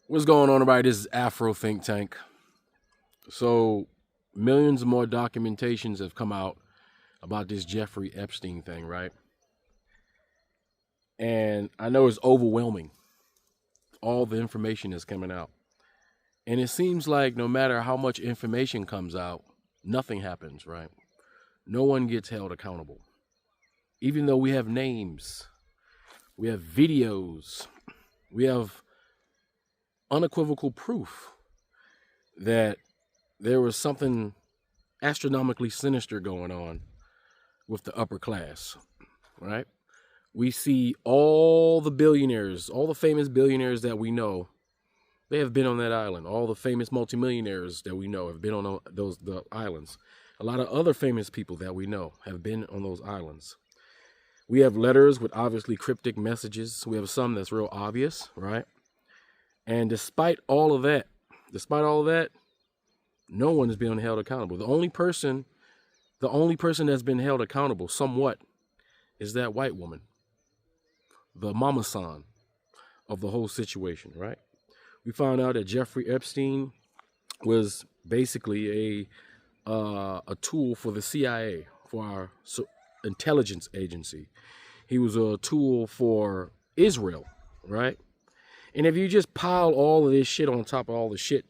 What's going on, everybody? This is Afro Think Tank. So, millions more documentations have come out about this Jeffrey Epstein thing, right? And I know it's overwhelming. All the information is coming out. And it seems like no matter how much information comes out, nothing happens, right? No one gets held accountable. Even though we have names, we have videos, we have unequivocal proof that there was something astronomically sinister going on with the upper class, right? We see all the billionaires, all the famous billionaires that we know, they have been on that island. All the famous multimillionaires that we know have been on the islands. A lot of other famous people that we know have been on those islands. We have letters with obviously cryptic messages. We have some that's real obvious, right? And despite all of that, no one is being held accountable. The only person that's been held accountable somewhat is that white woman, the mama san of the whole situation, right? We found out that Jeffrey Epstein was basically a tool for the CIA, for our intelligence agency. He was a tool for Israel, right? And if you just pile all of this shit on top of all the shit,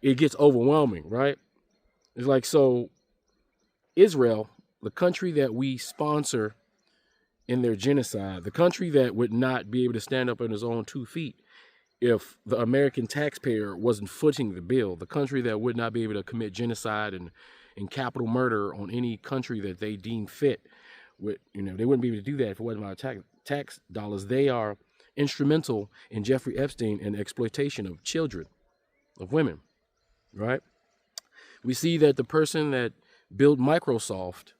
it gets overwhelming, right? It's like, so Israel, the country that we sponsor in their genocide, the country that would not be able to stand up on its own 2 feet if the American taxpayer wasn't footing the bill, the country that would not be able to commit genocide and capital murder on any country that they deem fit. They wouldn't be able to do that if it wasn't about tax dollars. They are instrumental in Jeffrey Epstein and exploitation of children, of women, right? We see that the person that built Microsoft,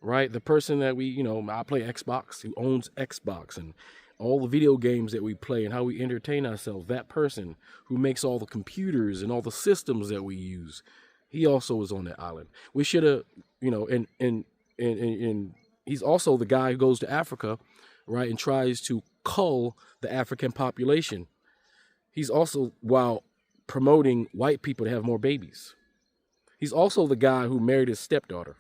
right, the person that I play Xbox, who owns Xbox, and all the video games that we play and how we entertain ourselves, that person who makes all the computers and all the systems that we use, he also was on that island. We should have, and he's also the guy who goes to Africa, right, and tries to cull the African population. He's also, while promoting white people to have more babies, he's also the guy who married his stepdaughter,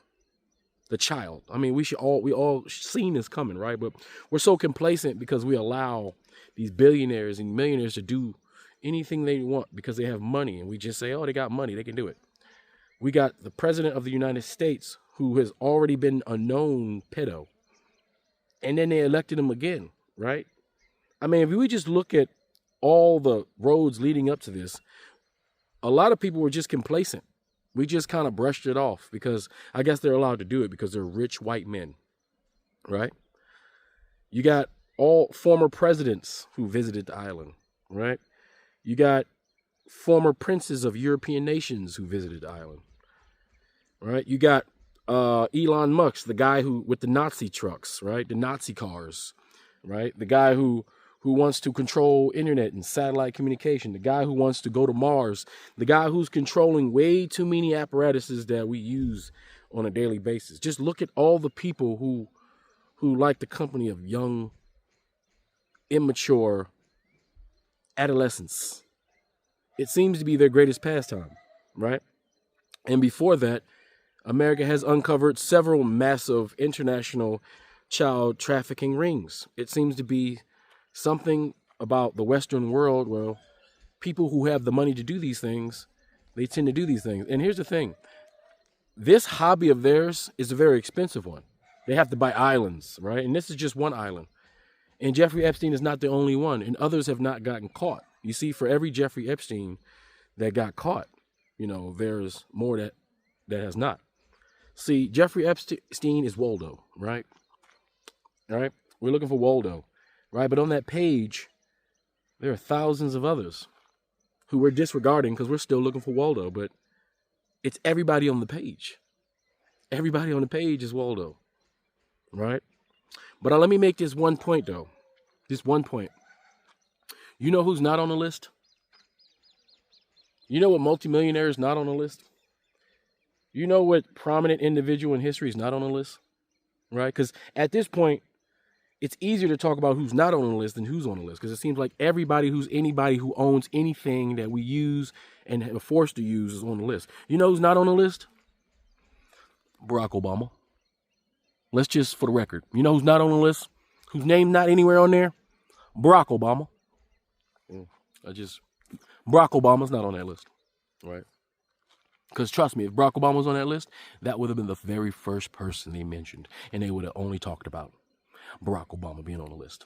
the child. I mean, we all seen this coming, right? But we're so complacent because we allow these billionaires and millionaires to do anything they want because they have money, and we just say, oh, they got money, they can do it. We got the president of the United States who has already been a known pedo, and then they elected him again, right? I mean, if we just look at all the roads leading up to this, a lot of people were just complacent. We just kind of brushed it off because I guess they're allowed to do it because they're rich white men, right? You got all former presidents who visited the island, right? You got former princes of European nations who visited the island, right? You got Elon Musk, the guy who with the Nazi trucks, right? The Nazi cars, right? The guy who wants to control internet and satellite communication, the guy who wants to go to Mars, the guy who's controlling way too many apparatuses that we use on a daily basis. Just look at all the people who like the company of young, immature adolescents. It seems to be their greatest pastime, right? And before that, America has uncovered several massive international child trafficking rings. It seems to be something about the Western world where people who have the money to do these things, they tend to do these things. And here's the thing. This hobby of theirs is a very expensive one. They have to buy islands, right? And this is just one island. And Jeffrey Epstein is not the only one, and others have not gotten caught. You see, for every Jeffrey Epstein that got caught, there's more that has not. See, Jeffrey Epstein is Waldo, right? All right? We're looking for Waldo, right? But on that page, there are thousands of others who we're disregarding because we're still looking for Waldo, but it's everybody on the page. Everybody on the page is Waldo, right? But let me make this one point, though. This one point. You know who's not on the list? You know what multimillionaire is not on the list? You know what prominent individual in history is not on the list? Right? Because at this point, it's easier to talk about who's not on the list than who's on the list, because it seems like everybody who's anybody who owns anything that we use and are forced to use is on the list. You know who's not on the list? Barack Obama. Let's just, for the record, you know who's not on the list? Whose name not anywhere on there? Barack Obama. Barack Obama's not on that list, right? Because trust me, if Barack Obama was on that list, that would have been the very first person they mentioned, and they would have only talked about Barack Obama being on the list.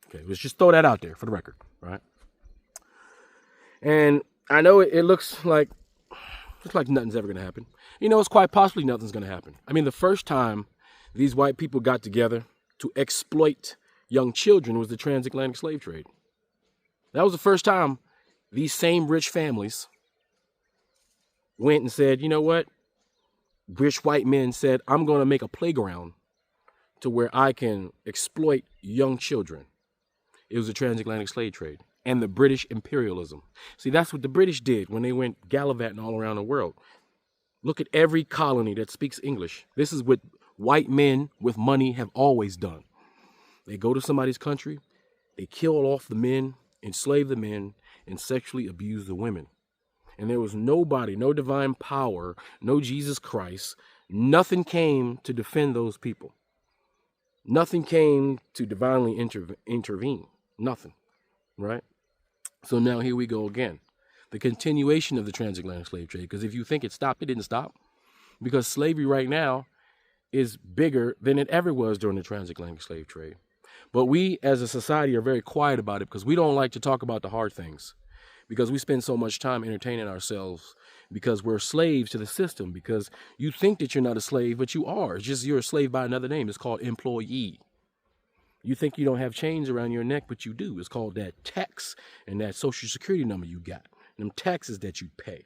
Okay, let's just throw that out there for the record, right? And I know it looks like nothing's ever going to happen. You know, it's quite possibly nothing's going to happen. I mean, the first time these white people got together to exploit young children was the transatlantic slave trade. That was the first time these same rich families went and said, you know what? Rich white men said, I'm going to make a playground to where I can exploit young children. It was the transatlantic slave trade and the British imperialism. See, that's what the British did when they went gallivanting all around the world. Look at every colony that speaks English. This is what white men with money have always done. They go to somebody's country, they kill off the men, enslave the men, and sexually abuse the women. And there was nobody, no divine power, no Jesus Christ. Nothing came to defend those people. Nothing came to divinely intervene. Nothing, right? So now here we go again. The continuation of the transatlantic slave trade. Because if you think it stopped, it didn't stop. Because slavery right now is bigger than it ever was during the transatlantic slave trade. But we as a society are very quiet about it because we don't like to talk about the hard things. Because we spend so much time entertaining ourselves because we're slaves to the system. Because you think that you're not a slave, but you are. It's just you're a slave by another name. It's called employee. You think you don't have chains around your neck, but you do. It's called that tax and that social security number you got. Them taxes that you pay,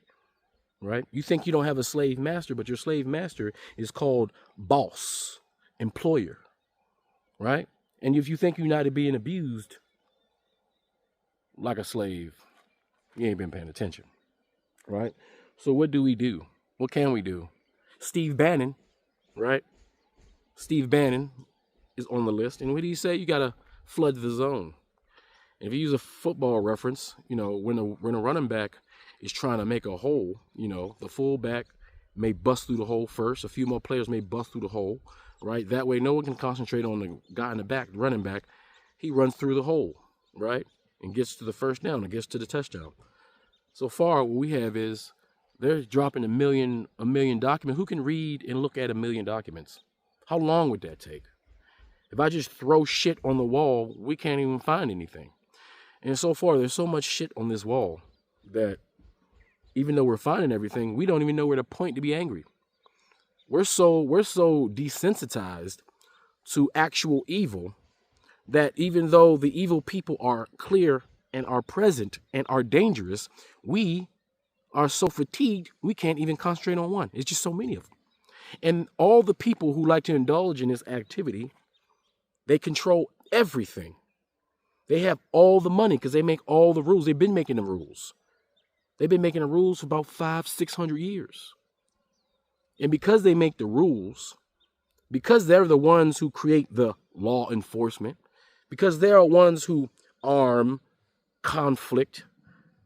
right? You think you don't have a slave master, but your slave master is called boss, employer, right? And if you think you're not being abused like a slave, you ain't been paying attention, right? So what do we do? What can we do? Steve Bannon, right? Steve Bannon is on the list. And what do you say? You got to flood the zone. And if you use a football reference, you know, when a running back is trying to make a hole, you know, the fullback may bust through the hole first. A few more players may bust through the hole, right? That way no one can concentrate on the guy in the back, the running back. He runs through the hole, right? And gets to the first down and gets to the touchdown. So far, what we have is they're dropping a million documents. Who can read and look at 1 million documents? How long would that take? If I just throw shit on the wall, we can't even find anything. And so far, there's so much shit on this wall that even though we're finding everything, we don't even know where to point to be angry. We're so desensitized to actual evil that even though the evil people are clear and are present and are dangerous, we are so fatigued we can't even concentrate on one. It's just so many of them. And all the people who like to indulge in this activity, they control everything. They have all the money because they make all the rules. They've been making the rules. They've been making the rules for about 500-600 years. And because they make the rules, because they're the ones who create the law enforcement, because they're ones who arm conflict,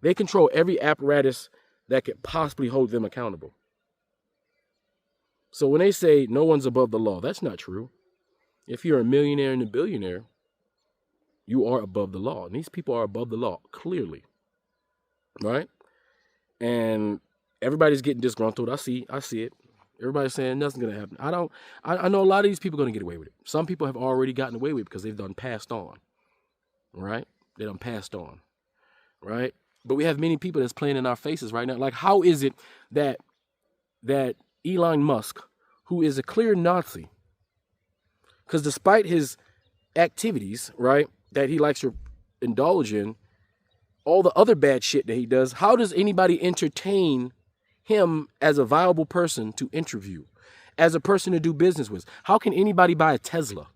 they control every apparatus that could possibly hold them accountable. So when they say no one's above the law, that's not true. If you're a millionaire and a billionaire, you are above the law. And these people are above the law, clearly. Right? And everybody's getting disgruntled. I see it. Everybody's saying nothing's going to happen. I know a lot of these people are going to get away with it. Some people have already gotten away with it because they've done passed on. Right? They done passed on. Right? But we have many people that's playing in our faces right now. Like, how is it that Elon Musk, who is a clear Nazi, because despite his activities, right, that he likes to indulge in, all the other bad shit that he does, how does anybody entertain him as a viable person to interview, as a person to do business with? How can anybody buy a Tesla?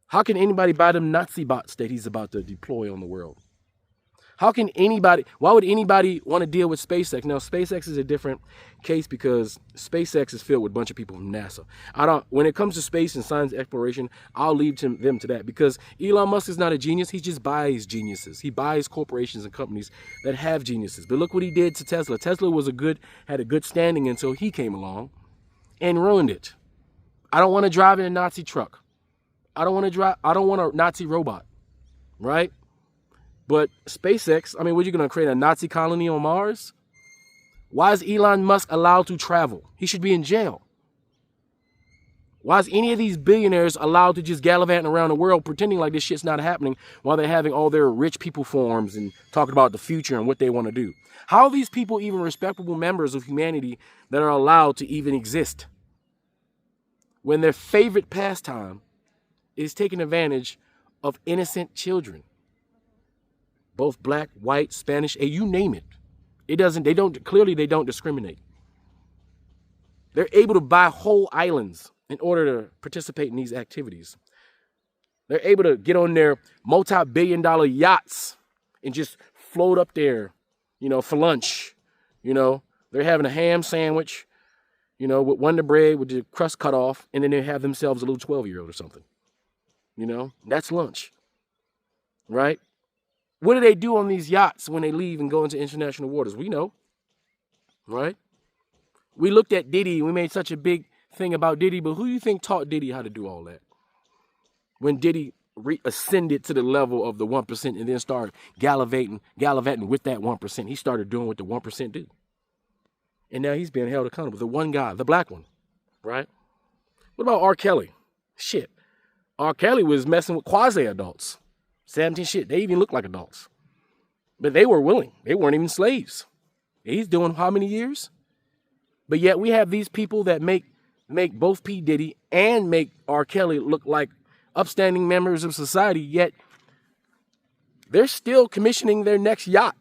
How can anybody buy them Nazi bots that he's about to deploy on the world? Why would anybody want to deal with SpaceX? Now, SpaceX is a different case because SpaceX is filled with a bunch of people from NASA. When it comes to space and science exploration, I'll leave them to that, because Elon Musk is not a genius. He just buys geniuses. He buys corporations and companies that have geniuses. But look what he did to Tesla. Tesla had a good standing until he came along and ruined it. I don't want to drive in a Nazi truck. I don't want a Nazi robot, right? But SpaceX, what are you going to create a Nazi colony on Mars? Why is Elon Musk allowed to travel? He should be in jail. Why is any of these billionaires allowed to just gallivant around the world pretending like this shit's not happening while they're having all their rich people forums and talking about the future and what they want to do? How are these people even respectable members of humanity that are allowed to even exist when their favorite pastime is taking advantage of innocent children? Both black, white, Spanish, you name it. They don't discriminate. They're able to buy whole islands in order to participate in these activities. They're able to get on their multi-billion-dollar yachts and just float up there, for lunch. They're having a ham sandwich, with Wonder Bread with the crust cut off, and then they have themselves a little 12-year-old or something. That's lunch, right? What do they do on these yachts when they leave and go into international waters? We know, right? We looked at Diddy. We made such a big thing about Diddy, but who do you think taught Diddy how to do all that? When Diddy ascended to the level of the 1% and then started gallivanting with that 1%, he started doing what the 1% do. And now he's being held accountable. The one guy, the black one, right? What about R. Kelly? Shit. R. Kelly was messing with quasi-adults. 17 shit. They even look like adults. But they were willing. They weren't even slaves. He's doing how many years? But yet we have these people that make both P. Diddy and make R. Kelly look like upstanding members of society, yet they're still commissioning their next yacht.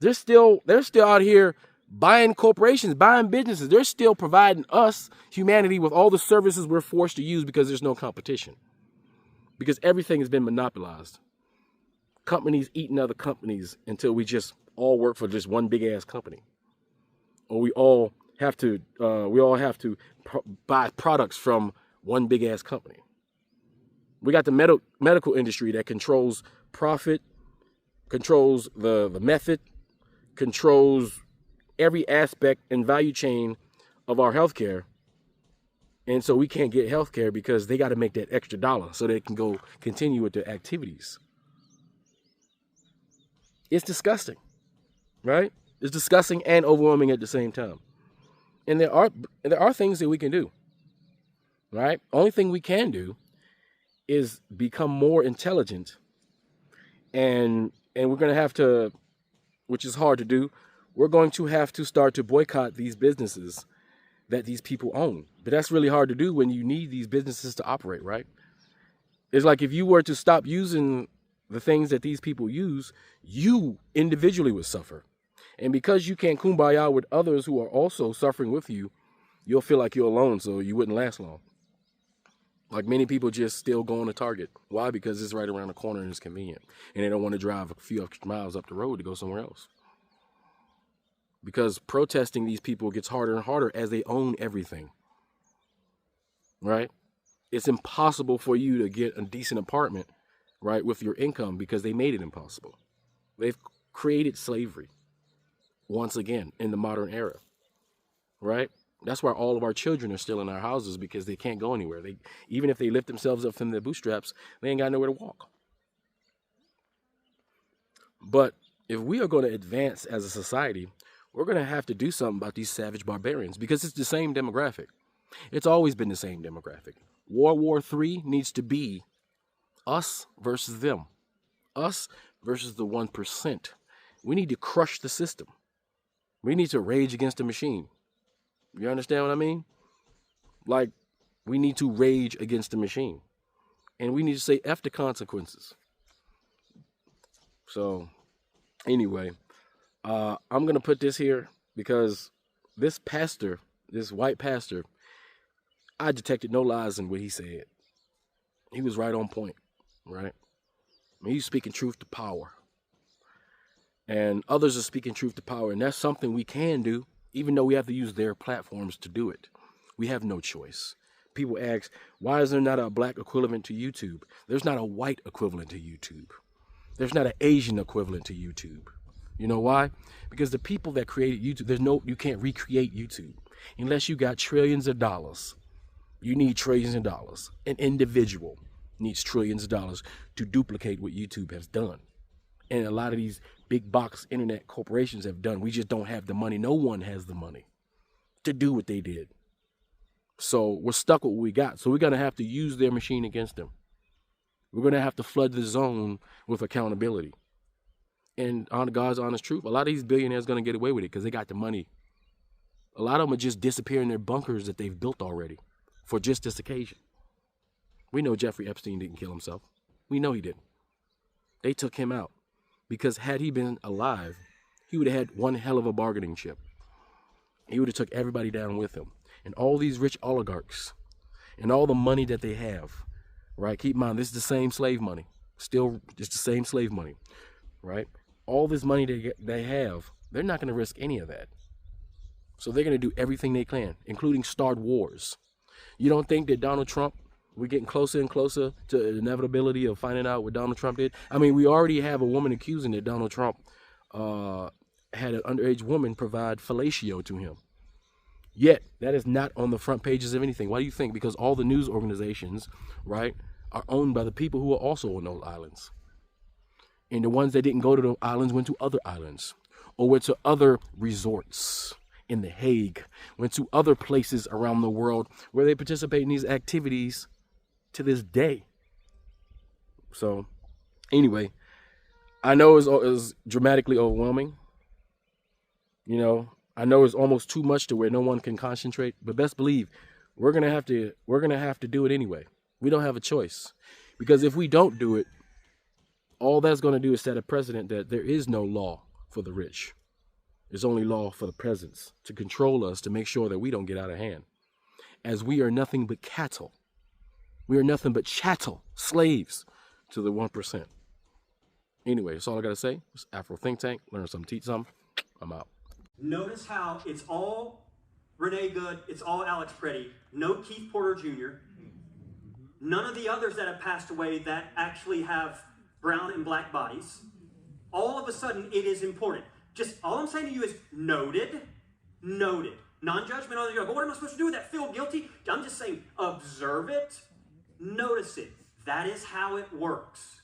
They're still out here buying corporations, buying businesses. They're still providing us, humanity, with all the services we're forced to use because there's no competition. Because everything has been monopolized. Companies eating other companies until we just all work for just one big ass company. Or we all have to buy products from one big ass company. We got the medical industry that controls profit, controls the method, controls every aspect and value chain of our healthcare. And so we can't get healthcare because they got to make that extra dollar so they can go continue with their activities. It's disgusting, right? It's disgusting and overwhelming at the same time. And there are things that we can do, right? Only thing we can do is become more intelligent, and we're going to have to, which is hard to do, we're going to have to start to boycott these businesses that these people own. But that's really hard to do when you need these businesses to operate, right? It's like if you were to stop using the things that these people use, you individually would suffer. And because you can't kumbaya with others who are also suffering with you, you'll feel like you're alone, so you wouldn't last long. Like many people just still go on to Target. Why? Because it's right around the corner and it's convenient. And they don't want to drive a few extra miles up the road to go somewhere else. Because protesting these people gets harder and harder as they own everything. Right? It's impossible for you to get a decent apartment, right, with your income because they made it impossible. They've created slavery once again in the modern era. Right? That's why all of our children are still in our houses, because they can't go anywhere. Even if they lift themselves up from their bootstraps, they ain't got nowhere to walk. But if we are going to advance as a society, we're going to have to do something about these savage barbarians, because it's the same demographic. It's always been the same demographic. World War III needs to be us versus them. Us versus the 1%. We need to crush the system. We need to rage against the machine. You understand what I mean? Like, we need to rage against the machine. And we need to say F the consequences. So, anyway, I'm going to put this here because this pastor, this white pastor, I detected no lies in what he said. He was right on point, right? He's speaking truth to power. And others are speaking truth to power. And that's something we can do, even though we have to use their platforms to do it. We have no choice. People ask, why is there not a black equivalent to YouTube? There's not a white equivalent to YouTube. There's not an Asian equivalent to YouTube. You know why? Because the people that created YouTube, you can't recreate YouTube unless you got trillions of dollars. You need trillions of dollars. An individual needs trillions of dollars to duplicate what YouTube has done. And a lot of these big box internet corporations have done. We just don't have the money. No one has the money to do what they did. So we're stuck with what we got. So we're going to have to use their machine against them. We're going to have to flood the zone with accountability. And on God's honest truth, a lot of these billionaires are going to get away with it because they got the money. A lot of them are just disappearing in their bunkers that they've built already for just this occasion. We know Jeffrey Epstein didn't kill himself. We know he didn't. They took him out because had he been alive, he would have had one hell of a bargaining chip. He would have took everybody down with him. And all these rich oligarchs and all the money that they have, right? Keep in mind, this is the same slave money. Still, it's the same slave money, right? All this money they have, they're not going to risk any of that. So they're going to do everything they can, including start wars. You don't think that Donald Trump, we're getting closer and closer to the inevitability of finding out what Donald Trump did? I mean, we already have a woman accusing that Donald Trump had an underage woman provide fellatio to him. Yet, that is not on the front pages of anything. Why do you think? Because all the news organizations, right, are owned by the people who are also on those islands. And the ones that didn't go to the islands went to other islands or went to other resorts in The Hague, went to other places around the world where they participate in these activities to this day. So, anyway, I know it's dramatically overwhelming. You know, I know it's almost too much to where no one can concentrate, but best believe we're gonna have to do it anyway. We don't have a choice, because if we don't do it, all that's going to do is set a precedent that there is no law for the rich. There's only law for the peasants to control us, to make sure that we don't get out of hand, as we are nothing but cattle. We are nothing but chattel, slaves to the 1%. Anyway, that's all I got to say. It's Afro Think Tank. Learn something, teach something. I'm out. Notice how it's all Renee Good, it's all Alex Preddy, no Keith Porter Jr., none of the others that have passed away that actually have brown and black bodies. All of a sudden, it is important. Just all I'm saying to you is noted, non-judgmental. You go, what am I supposed to do with that? Feel guilty? I'm just saying, observe it, notice it. That is how it works.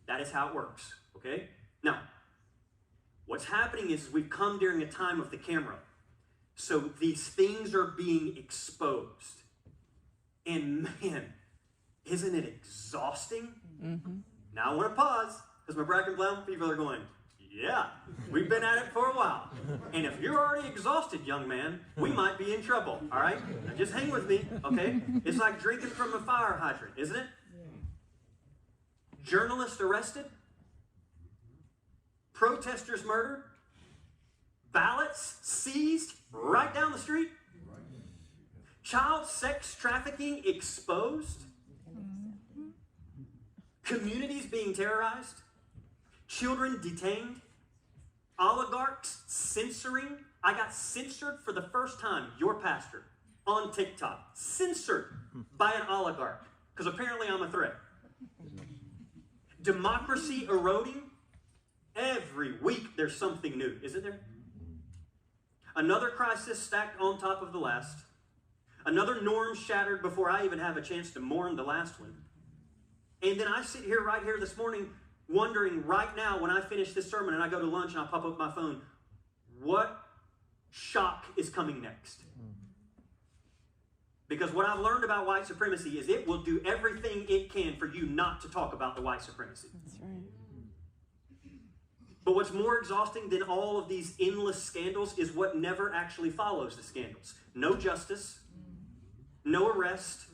That is how it works, okay? Now, what's happening is we've come during a time of the camera. So these things are being exposed. And man, isn't it exhausting? Mm-hmm. Now I want to pause, because my black and brown people are going, yeah, we've been at it for a while. And if you're already exhausted, young man, we might be in trouble, all right? Now just hang with me, okay? It's like drinking from a fire hydrant, isn't it? Journalist arrested, protesters murdered, ballots seized right down the street, child sex trafficking exposed, communities being terrorized, children detained, oligarchs censoring. I got censored for the first time, your pastor, on TikTok. Censored by an oligarch, because apparently I'm a threat. Democracy eroding. Every week there's something new, isn't there? Another crisis stacked on top of the last. Another norm shattered before I even have a chance to mourn the last one. And then I sit here right here this morning wondering right now when I finish this sermon and I go to lunch and I pop up my phone, what shock is coming next? Because what I've learned about white supremacy is it will do everything it can for you not to talk about the white supremacy. That's right. But what's more exhausting than all of these endless scandals is what never actually follows the scandals. No justice, no arrest,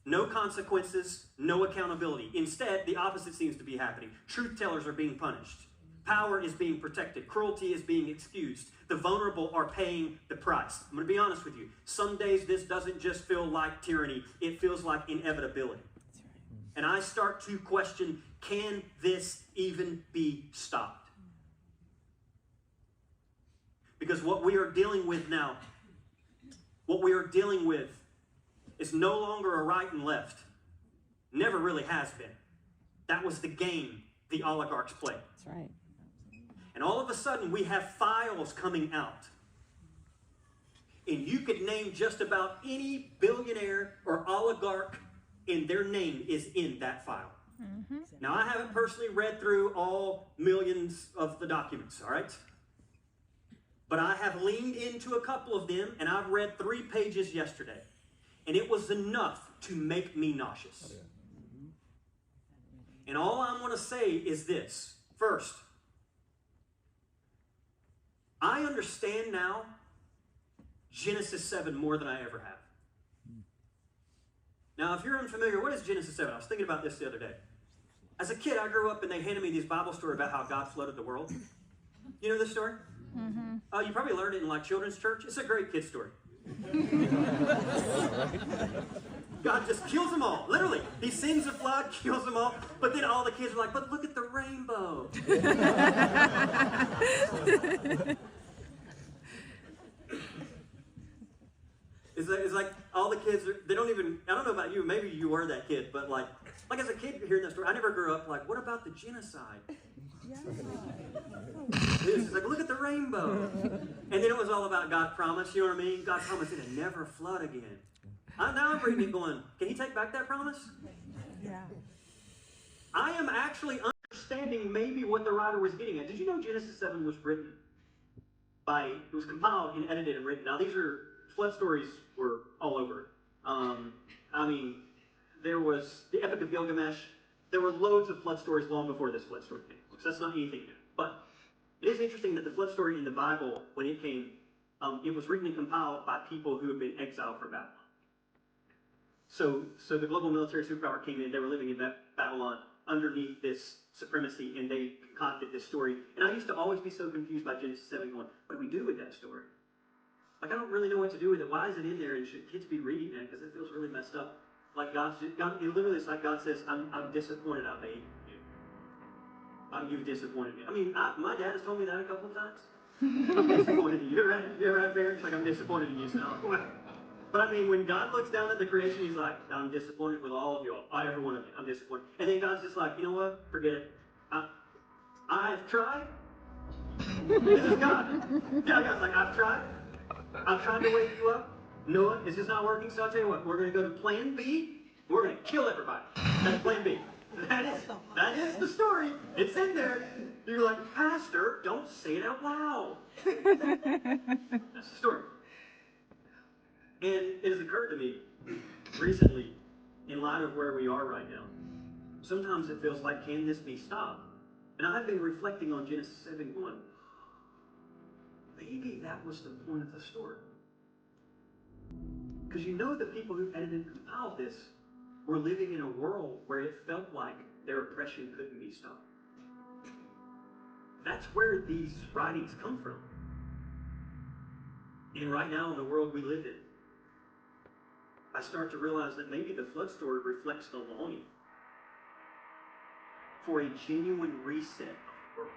no consequences, no accountability. Instead, the opposite seems to be happening. Truth tellers are being punished. Power is being protected. Cruelty is being excused. The vulnerable are paying the price. I'm going to be honest with you. Some days this doesn't just feel like tyranny. It feels like inevitability. And I start to question, can this even be stopped? Because what we are dealing with now, what we are dealing with is no longer a right and left. Never really has been. That was the game the oligarchs played. That's right. And all of a sudden, we have files coming out. And you could name just about any billionaire or oligarch, and their name is in that file. Mm-hmm. Now, I haven't personally read through all millions of the documents, all right? But I have leaned into a couple of them, and I've read 3 pages yesterday. And it was enough to make me nauseous. And all I'm going to say is this. First, I understand now Genesis 7 more than I ever have. Now, if you're unfamiliar, what is Genesis 7? I was thinking about this the other day. As a kid, I grew up and they handed me these Bible stories about how God flooded the world. You know this story? Mm-hmm. You probably learned it in like children's church. It's a great kid story. God just kills them all. Literally. He sends a flood, kills them all. But then all the kids are like, but look at the rainbow. It's like all the kids, they don't even, I don't know about you, maybe you were that kid, but like as a kid hearing that story, I never grew up like, what about the genocide? Yeah. It's like, look at the rainbow. And then it was all about God's promise, you know what I mean? God promised it'd never flood again. Now I'm reading it going, can he take back that promise? Yeah. I am actually understanding maybe what the writer was getting at. Did you know Genesis 7 was written it was compiled and edited and written. Now these are, flood stories were all over it. I mean, there was the Epic of Gilgamesh. There were loads of flood stories long before this flood story came. So that's not anything new. But it is interesting that the flood story in the Bible, when it came, it was written and compiled by people who had been exiled from Babylon. So the global military superpower came in. They were living in Babylon underneath this supremacy, and they concocted this story. And I used to always be so confused by Genesis 7 going, what do we do with that story? Like, I don't really know what to do with it. Why is it in there? And should kids be reading that? Because it feels really messed up. Like God, it literally is like God says, I'm disappointed I made you. You've disappointed me. I mean, my dad has told me that a couple of times. I'm disappointed in you. You ever had parents like, I'm disappointed in you, so. But I mean, when God looks down at the creation, he's like, I'm disappointed with all of you, every one of you. I'm disappointed. And then God's just like, you know what? Forget it. I've tried. This is God. Yeah, God's like, I've tried. I've tried to wake you up. Noah, it's just not working, so I'll tell you what, we're going to go to plan B. We're going to kill everybody. That's plan B. That is the story. It's in there. You're like, Pastor, don't say it out loud. That's the story. And it has occurred to me recently, in light of where we are right now, sometimes it feels like, can this be stopped? And I've been reflecting on Genesis 7:1. Maybe that was the point of the story. Because you know the people who edited and compiled this were living in a world where it felt like their oppression couldn't be stopped. That's where these writings come from. And right now in the world we live in, I start to realize that maybe the flood story reflects the longing for a genuine reset of the world.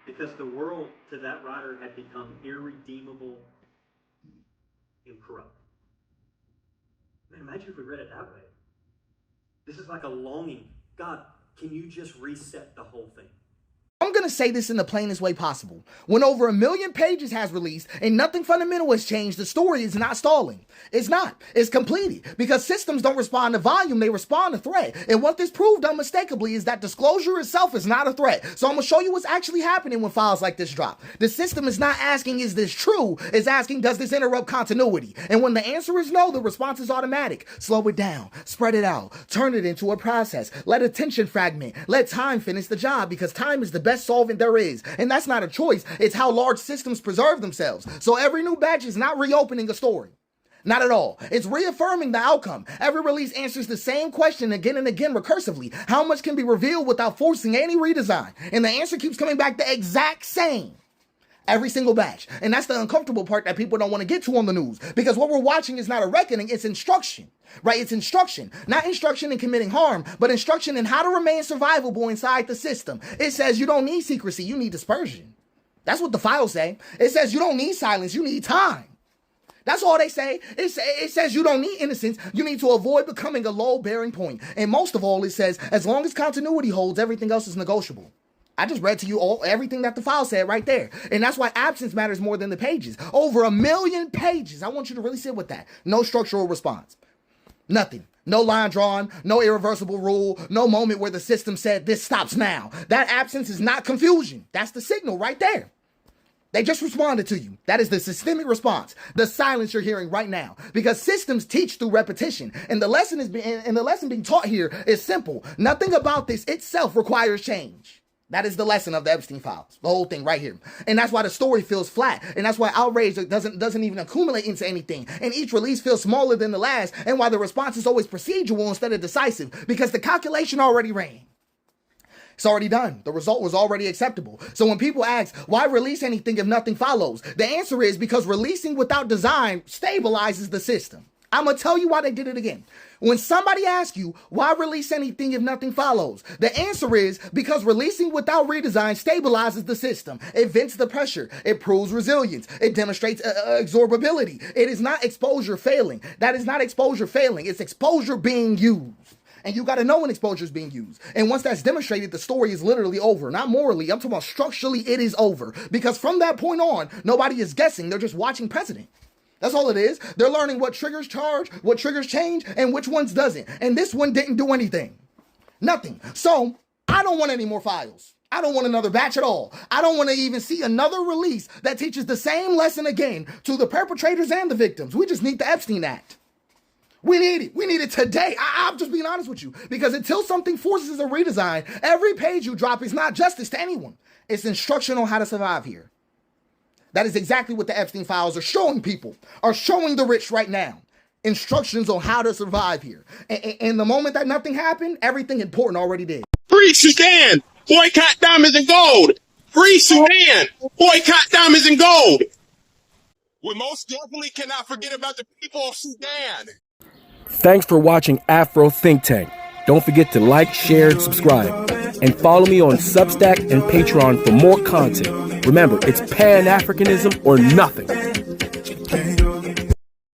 Because the world, to that writer, had become irredeemable and corrupt. Man, imagine if we read it that way. This is like a longing. God, can you just reset the whole thing? I'm going to say this in the plainest way possible. When over 1 million pages has released and nothing fundamental has changed, the story is not stalling. It's not. It's completed. Because systems don't respond to volume, they respond to threat. And what this proved unmistakably is that disclosure itself is not a threat. So I'm going to show you what's actually happening when files like this drop. The system is not asking, is this true? It's asking, does this interrupt continuity? And when the answer is no, the response is automatic. Slow it down. Spread it out. Turn it into a process. Let attention fragment. Let time finish the job, because time is the best solvent there is. And that's not a choice. It's how large systems preserve themselves. So every new batch is not reopening a story. Not at all. It's reaffirming the outcome. Every release answers the same question again and again recursively. How much can be revealed without forcing any redesign? And the answer keeps coming back the exact same. Every single batch. And that's the uncomfortable part that people don't want to get to on the news. Because what we're watching is not a reckoning, it's instruction. Right? It's instruction. Not instruction in committing harm, but instruction in how to remain survivable inside the system. It says you don't need secrecy, you need dispersion. That's what the files say. It says you don't need silence, you need time. That's all they say. It says you don't need innocence. You need to avoid becoming a load-bearing point. And most of all, it says, as long as continuity holds, everything else is negotiable. I just read to you everything that the file said right there. And that's why absence matters more than the pages. Over 1 million pages. I want you to really sit with that. No structural response. Nothing. No line drawn. No irreversible rule. No moment where the system said, this stops now. That absence is not confusion. That's the signal right there. They just responded to you. That is the systemic response, the silence you're hearing right now. Because systems teach through repetition, and the lesson being taught here is simple. Nothing about this itself requires change. That is the lesson of the Epstein files, the whole thing right here. And that's why the story feels flat, and that's why outrage doesn't even accumulate into anything. And each release feels smaller than the last, and why the response is always procedural instead of decisive, because the calculation already ran. It's already done. The result was already acceptable. So when people ask, why release anything if nothing follows? The answer is because releasing without design stabilizes the system. I'm going to tell you why they did it again. When somebody asks you, why release anything if nothing follows? The answer is because releasing without redesign stabilizes the system. It vents the pressure. It proves resilience. It demonstrates absorbability. It is not exposure failing. That is not exposure failing. It's exposure being used. And you got to know when exposure is being used. And once that's demonstrated, the story is literally over. Not morally. I'm talking about structurally, it is over. Because from that point on, nobody is guessing. They're just watching precedent. That's all it is. They're learning what triggers charge, what triggers change, and which ones doesn't. And this one didn't do anything. Nothing. So I don't want any more files. I don't want another batch at all. I don't want to even see another release that teaches the same lesson again to the perpetrators and the victims. We just need the Epstein Act. We need it. We need it today. I'm just being honest with you. Because until something forces a redesign, every page you drop is not justice to anyone. It's instruction on how to survive here. That is exactly what the Epstein files are showing people, are showing the rich right now. Instructions on how to survive here. And the moment that nothing happened, everything important already did. Free Sudan! Boycott diamonds and gold! Free Sudan! Boycott diamonds and gold! We most definitely cannot forget about the people of Sudan. Thanks for watching Afro Think Tank. Don't forget to like, share, and subscribe. And follow me on Substack and Patreon for more content. Remember, it's Pan-Africanism or nothing.